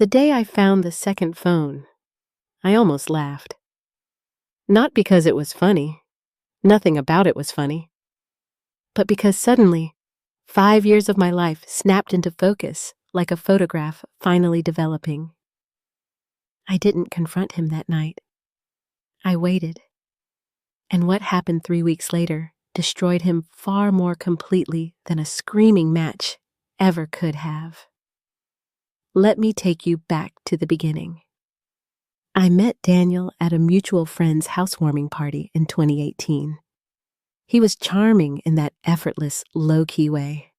The day I found the second phone, I almost laughed. Not because it was funny, nothing about it was funny, but because suddenly, 5 years of my life snapped into focus like a photograph finally developing. I didn't confront him that night. I waited. And what happened 3 weeks later destroyed him far more completely than a screaming match ever could have. Let me take you back to the beginning. I met Daniel at a mutual friend's housewarming party in 2018. He was charming in that effortless, low-key way.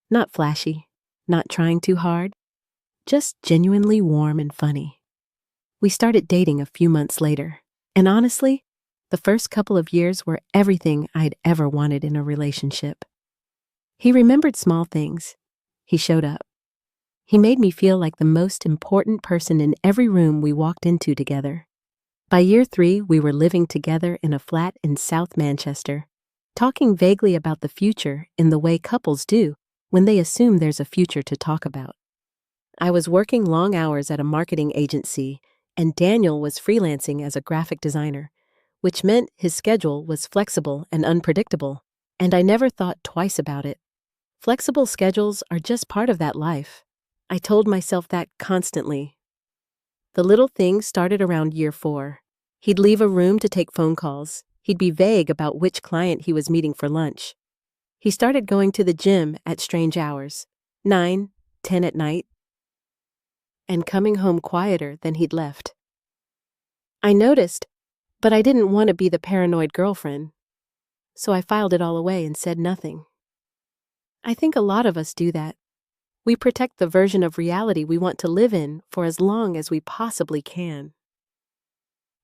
Not flashy, not trying too hard, just genuinely warm and funny. We started dating a few months later, and honestly, the first couple of years were everything I'd ever wanted in a relationship. He remembered small things. He showed up. He made me feel like the most important person in every room we walked into together. By year 3, we were living together in a flat in South Manchester, talking vaguely about the future in the way couples do when they assume there's a future to talk about. I was working long hours at a marketing agency, and Daniel was freelancing as a graphic designer, which meant his schedule was flexible and unpredictable, and I never thought twice about it. Flexible schedules are just part of that life. I told myself that constantly. The little things started around year 4. He'd leave a room to take phone calls. He'd be vague about which client he was meeting for lunch. He started going to the gym at strange hours, 9, 10 at night, and coming home quieter than he'd left. I noticed, but I didn't want to be the paranoid girlfriend, so I filed it all away and said nothing. I think a lot of us do that. We protect the version of reality we want to live in for as long as we possibly can.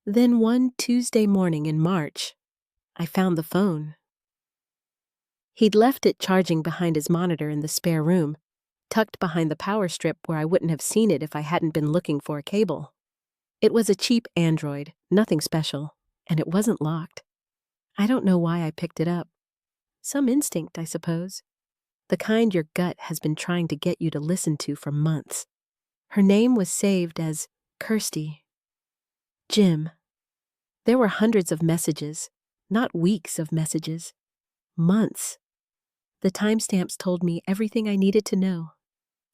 Then one Tuesday morning in March, I found the phone. He'd left it charging behind his monitor in the spare room, tucked behind the power strip where I wouldn't have seen it if I hadn't been looking for a cable. It was a cheap Android, nothing special, and it wasn't locked. I don't know why I picked it up. Some instinct, I suppose. The kind your gut has been trying to get you to listen to for months. Her name was saved as Kirsty. Jim. There were hundreds of messages, not weeks of messages. Months. The timestamps told me everything I needed to know.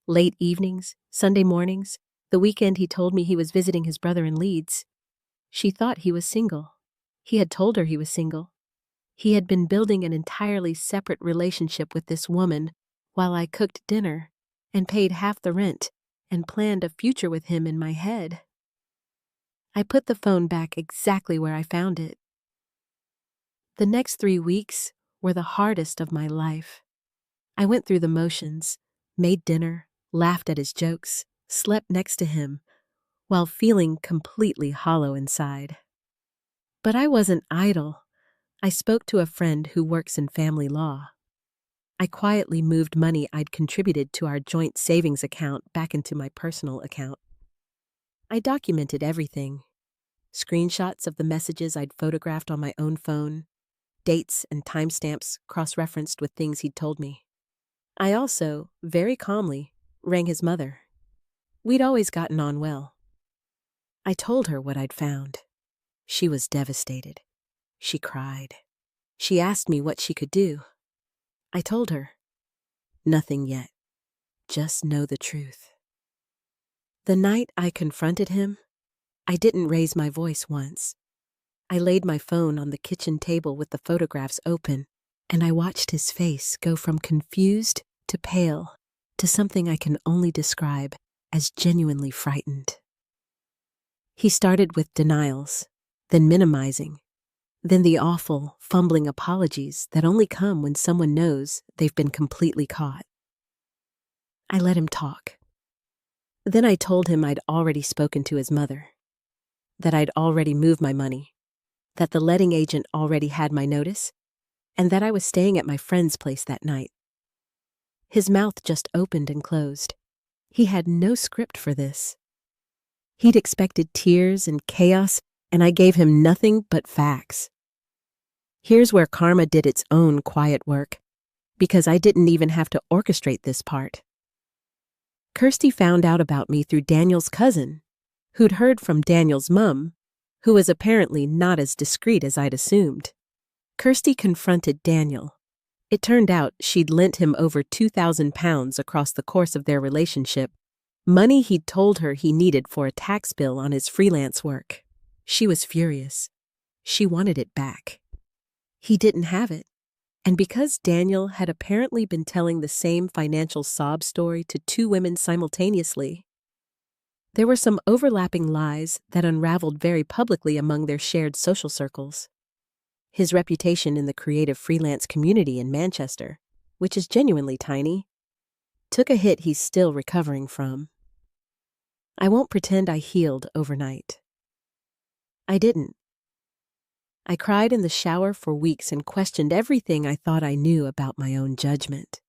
Late evenings, Sunday mornings, the weekend he told me he was visiting his brother in Leeds. She thought he was single. He had told her he was single. He had been building an entirely separate relationship with this woman while I cooked dinner and paid half the rent and planned a future with him in my head. I put the phone back exactly where I found it. The next 3 weeks were the hardest of my life. I went through the motions, made dinner, laughed at his jokes, slept next to him, while feeling completely hollow inside. But I wasn't idle. I spoke to a friend who works in family law. I quietly moved money I'd contributed to our joint savings account back into my personal account. I documented everything. Screenshots of the messages I'd photographed on my own phone, dates and timestamps cross-referenced with things he'd told me. I also, very calmly, rang his mother. We'd always gotten on well. I told her what I'd found. She was devastated. She cried. She asked me what she could do. I told her, nothing yet. Just know the truth. The night I confronted him, I didn't raise my voice once. I laid my phone on the kitchen table with the photographs open, and I watched his face go from confused to pale to something I can only describe as genuinely frightened. He started with denials, then minimizing, then the awful, fumbling apologies that only come when someone knows they've been completely caught. I let him talk. Then I told him I'd already spoken to his mother, that I'd already moved my money, that the letting agent already had my notice, and that I was staying at my friend's place that night. His mouth just opened and closed. He had no script for this. He'd expected tears and chaos, and I gave him nothing but facts. Here's where karma did its own quiet work, because I didn't even have to orchestrate this part. Kirsty found out about me through Daniel's cousin, who'd heard from Daniel's mum, who was apparently not as discreet as I'd assumed. Kirsty confronted Daniel. It turned out she'd lent him over 2,000 pounds across the course of their relationship, money he'd told her he needed for a tax bill on his freelance work. She was furious. She wanted it back. He didn't have it. And because Daniel had apparently been telling the same financial sob story to two women simultaneously, there were some overlapping lies that unraveled very publicly among their shared social circles. His reputation in the creative freelance community in Manchester, which is genuinely tiny, took a hit he's still recovering from. I won't pretend I healed overnight. I didn't. I cried in the shower for weeks and questioned everything I thought I knew about my own judgment.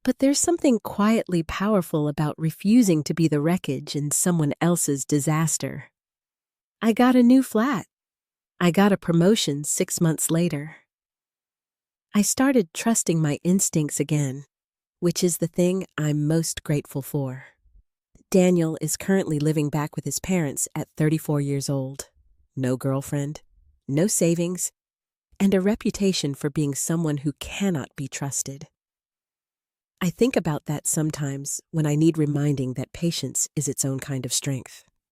But there's something quietly powerful about refusing to be the wreckage in someone else's disaster. I got a new flat. I got a promotion 6 months later. I started trusting my instincts again, which is the thing I'm most grateful for. Daniel is currently living back with his parents at 34 years old. No girlfriend, no savings, and a reputation for being someone who cannot be trusted. I think about that sometimes when I need reminding that patience is its own kind of strength.